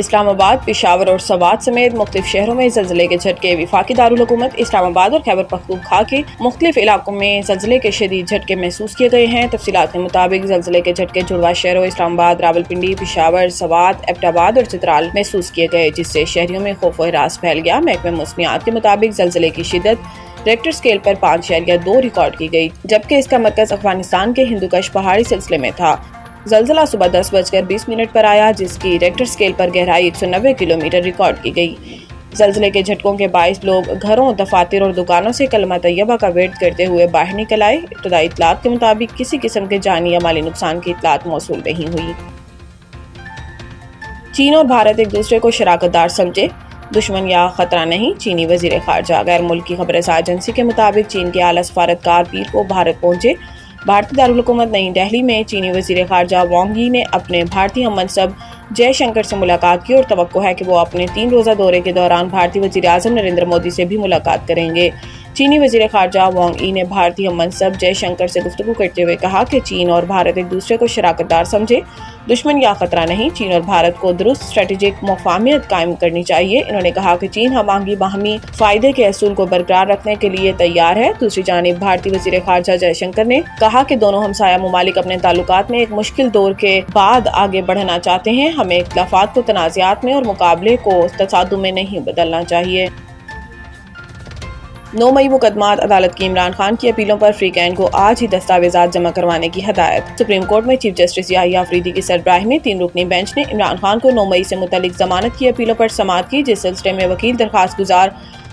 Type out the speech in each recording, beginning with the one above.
اسلام آباد، پشاور اور سوات سمیت مختلف شہروں میں زلزلے کے جھٹکے۔ وفاقی دارالحکومت اسلام آباد اور خیبر پختونخوا کے مختلف علاقوں میں زلزلے کے شدید جھٹکے محسوس کیے گئے ہیں۔ تفصیلات کے مطابق زلزلے کے جھٹکے جڑواں شہروں اسلام آباد، راولپنڈی، پشاور، سوات، ایبٹ آباد اور چترال محسوس کیے گئے، جس سے شہریوں میں خوف و ہراس پھیل گیا۔ محکمہ موسمیات کے مطابق زلزلے کی شدت ریکٹر اسکیل پر 5.2 ریکارڈ کی گئی، جبکہ اس کا مرکز افغانستان کے ہندوکش پہاڑی سلسلے میں تھا۔ زلزلہ صبح 10:20 پر آیا، جس کی ریکٹر اسکیل پر گہرائی 190 کلومیٹر ریکارڈ کی گئی۔ زلزلے کے جھٹکوں کے باعث لوگ گھروں، دفاتر اور دکانوں سے کلمہ طیبہ کا ورد کرتے ہوئے باہر نکل آئے۔ ابتدائی اطلاعات کے مطابق کسی قسم کے جانی یا مالی نقصان کی اطلاعات موصول نہیں ہوئی۔ چین اور بھارت ایک دوسرے کو شراکت دار سمجھے، دشمن یا خطرہ نہیں، چینی وزیر خارجہ۔ غیر ملکی خبر رساں ایجنسی کے مطابق چین کے اعلیٰ سفارتکار پیر کو بھارت پہنچے۔ بھارتی دارالحکومت نئی دہلی میں چینی وزیر خارجہ وانگ یی نے اپنے بھارتی ہم منصب جے شنکر سے ملاقات کی اور توقع ہے کہ وہ اپنے 3 روزہ دورے کے دوران بھارتی وزیر اعظم نریندر مودی سے بھی ملاقات کریں گے۔ چینی وزیر خارجہ وانگ یی نے بھارتی ہم منصب جے شنکر سے گفتگو کرتے ہوئے کہا کہ چین اور بھارت ایک دوسرے کو شراکت دار سمجھے، دشمن یا خطرہ نہیں۔ چین اور بھارت کو درست اسٹریٹجک مفاہمت قائم کرنی چاہیے۔ انہوں نے کہا کہ چین ہم آہنگی، باہمی فائدے کے اصول کو برقرار رکھنے کے لیے تیار ہے۔ دوسری جانب بھارتی وزیر خارجہ جے شنکر نے کہا کہ دونوں ہمسایہ ممالک اپنے تعلقات میں ایک مشکل دور کے بعد آگے بڑھنا چاہتے ہیں۔ ہمیں اختلافات کو تنازعات میں اور مقابلے کو تصادم میں نہیں بدلنا چاہیے۔ 9 مئی مقدمات عدالت کی عمران خان کی اپیلوں پر فریقین کو آج ہی دستاویزات جمع کروانے کی ہدایت۔ سپریم کورٹ میں چیف جسٹس یحییٰ آفریدی کی سربراہی میں 3 رکنی بینچ نے عمران خان کو 9 مئی سے متعلق ضمانت کی اپیلوں پر سماعت کی، جس سلسلے میں وکیل درخواست گزار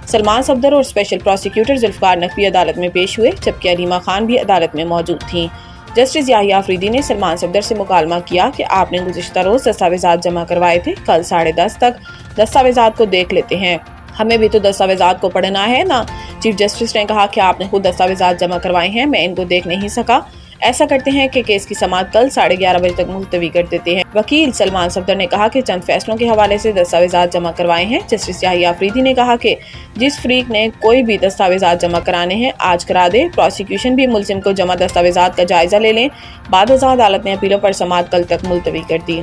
سلمان صفدر اور اسپیشل پروسیکیوٹر ذوالفقار نقوی عدالت میں پیش ہوئے، جبکہ علیمہ خان بھی عدالت میں موجود تھیں۔ جسٹس یحییٰ آفریدی نے سلمان صفدر سے مکالمہ کیا کہ آپ نے گزشتہ روز دستاویزات جمع کروائے تھے، کل 10:30 تک دستاویزات کو دیکھ لیتے ہیں، ہمیں بھی تو دستاویزات کو پڑھنا ہے نا۔ چیف جسٹس نے کہا کہ آپ نے خود دستاویزات جمع کروائے ہیں، میں ان کو دیکھ نہیں سکا۔ ایسا کرتے ہیں کہ کیس کی سماعت کل 11:30 بجے تک ملتوی کر دیتے ہیں۔ وکیل سلمان صفدر نے کہا کہ چند فیصلوں کے حوالے سے دستاویزات جمع کروائے ہیں۔ جسٹس یحییٰ آفریدی نے کہا کہ جس فریق نے کوئی بھی دستاویزات جمع کرانے ہیں آج کرا دے، پروسیکیوشن بھی ملزم کو جمع دستاویزات کا جائزہ لے لیں۔ بعد ازاں عدالت نے اپیلوں پر سماعت کل تک ملتوی کر دی۔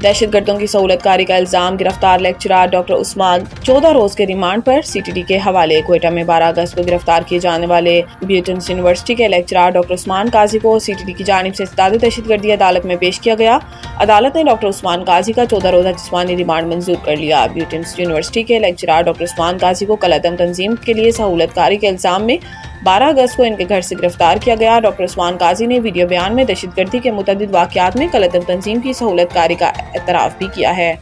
دہشت گردوں کی سہولت کاری کا الزام، گرفتار لیکچرار ڈاکٹر عثمان 14 روز کے ریمانڈ پر سی ٹی ڈی کے حوالے۔ کوئٹہ میں 12 اگست کو گرفتار کیے جانے والے بیوٹنس یونیورسٹی کے لیکچرار ڈاکٹر عثمان قاضی کو سی ٹی ڈی کی جانب سے ستاد دہشت گردی عدالت میں پیش کیا گیا۔ عدالت نے ڈاکٹر عثمان قاضی کا 14 روزہ جسمانی ریمانڈ منظور کر لیا۔ بیوٹنس یونیورسٹی کے لیکچرار ڈاکٹر عثمان قاضی کو کل عدم تنظیم کے لیے سہولت کاری کے الزام میں 12 اگست کو ان کے گھر سے گرفتار کیا گیا۔ ڈاکٹر عثمان قاضی نے ویڈیو بیان میں دہشت گردی کے متعدد واقعات میں کل عدم تنظیم کی سہولت کاری کا اعتراف بھی کیا ہے۔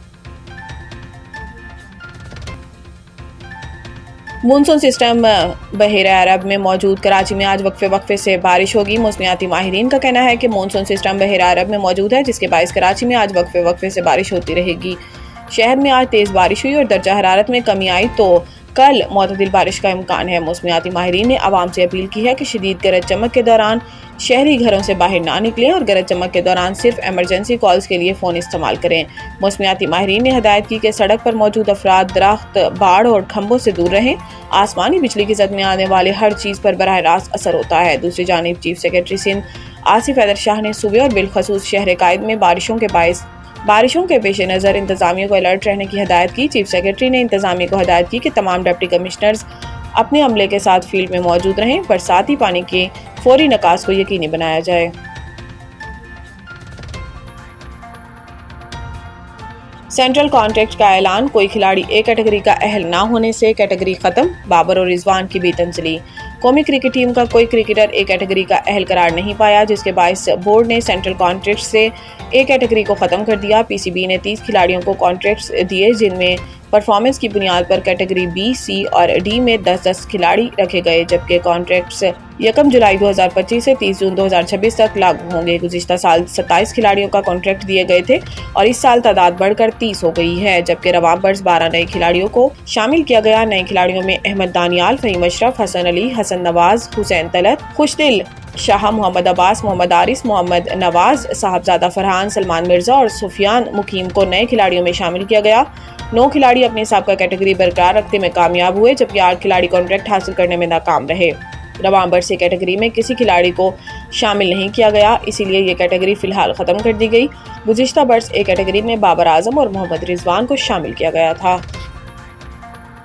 مونسون سسٹم بحیرہ عرب میں موجود کراچی میں آج وقفے سے بارش ہوگی۔ موسمیاتی ماہرین کا کہنا ہے کہ مونسون سسٹم بحیرہ عرب میں موجود ہے، جس کے باعث کراچی میں آج وقفے سے بارش ہوتی رہے گی۔ شہر میں آج تیز بارش ہوئی اور درجہ حرارت میں کمی آئی تو کل معتدل بارش کا امکان ہے۔ موسمیاتی ماہرین نے عوام سے اپیل کی ہے کہ شدید گرج چمک کے دوران شہری گھروں سے باہر نہ نکلیں اور گرج چمک کے دوران صرف ایمرجنسی کالز کے لیے فون استعمال کریں۔ موسمیاتی ماہرین نے ہدایت کی کہ سڑک پر موجود افراد درخت، باڑ اور کھمبوں سے دور رہیں۔ آسمانی بجلی کی زد میں آنے والے ہر چیز پر براہ راست اثر ہوتا ہے۔ دوسری جانب چیف سیکرٹری سندھ آصف حیدر شاہ نے صوبے اور بالخصوص شہر قائد میں بارشوں کے پیش نظر انتظامیہ کو الرٹ رہنے کی ہدایت کی۔ چیف سیکرٹری نے انتظامیہ کو ہدایت کی کہ تمام ڈپٹی کمشنرز اپنے عملے کے ساتھ فیلڈ میں موجود رہیں، برساتی پانی کے فوری نکاس کو یقینی بنایا جائے۔ سینٹرل کانٹریکٹ کا اعلان، کوئی کھلاڑی اے کیٹیگری کا اہل نہ ہونے سے کیٹیگری ختم، بابر اور رضوان کی بھی تنزلی۔ قومی کرکٹ ٹیم کا کوئی کرکٹر اے کیٹیگری کا اہل قرار نہیں پایا، جس کے باعث بورڈ نے سینٹرل کانٹریکٹ سے اے کیٹیگری کو ختم کر دیا۔ پی سی بی نے 30 کھلاڑیوں کو کانٹریکٹس دیے، جن میں پرفارمنس کی بنیاد پر کیٹیگری بی، سی اور ڈی میں 10 کھلاڑی رکھے گئے، جبکہ کانٹریکٹس 1 جولائی 2025 سے 30 جون 2026 تک لاگو ہوں گے۔ گزشتہ سال 27 کھلاڑیوں کا کانٹریکٹ دیے گئے تھے اور اس سال تعداد بڑھ کر 30 ہو گئی ہے، جبکہ رواں برس 12 نئے کھلاڑیوں کو شامل کیا گیا۔ نئے کھلاڑیوں میں احمد دانیال، فہیم اشرف، حسن علی، حسن نواز، حسین طلعت، خوشدل شاہ، محمد عباس، محمد عارث، محمد نواز، صاحبزادہ فرحان، سلمان مرزا اور سفیان مقیم کو نئے کھلاڑیوں میں شامل کیا گیا۔ 9 کھلاڑی اپنی سابقہ کیٹیگری برقرار رکھنے میں کامیاب ہوئے، جبکہ 8 کھلاڑی کانٹریکٹ حاصل کرنے میں ناکام رہے۔ رواں برس سے کیٹیگری میں کسی کھلاڑی کو شامل نہیں کیا گیا، اسی لیے یہ کیٹیگری فی الحال ختم کر دی گئی۔ گزشتہ برس ایک کیٹیگری میں بابر اعظم اور محمد رضوان کو شامل کیا گیا تھا۔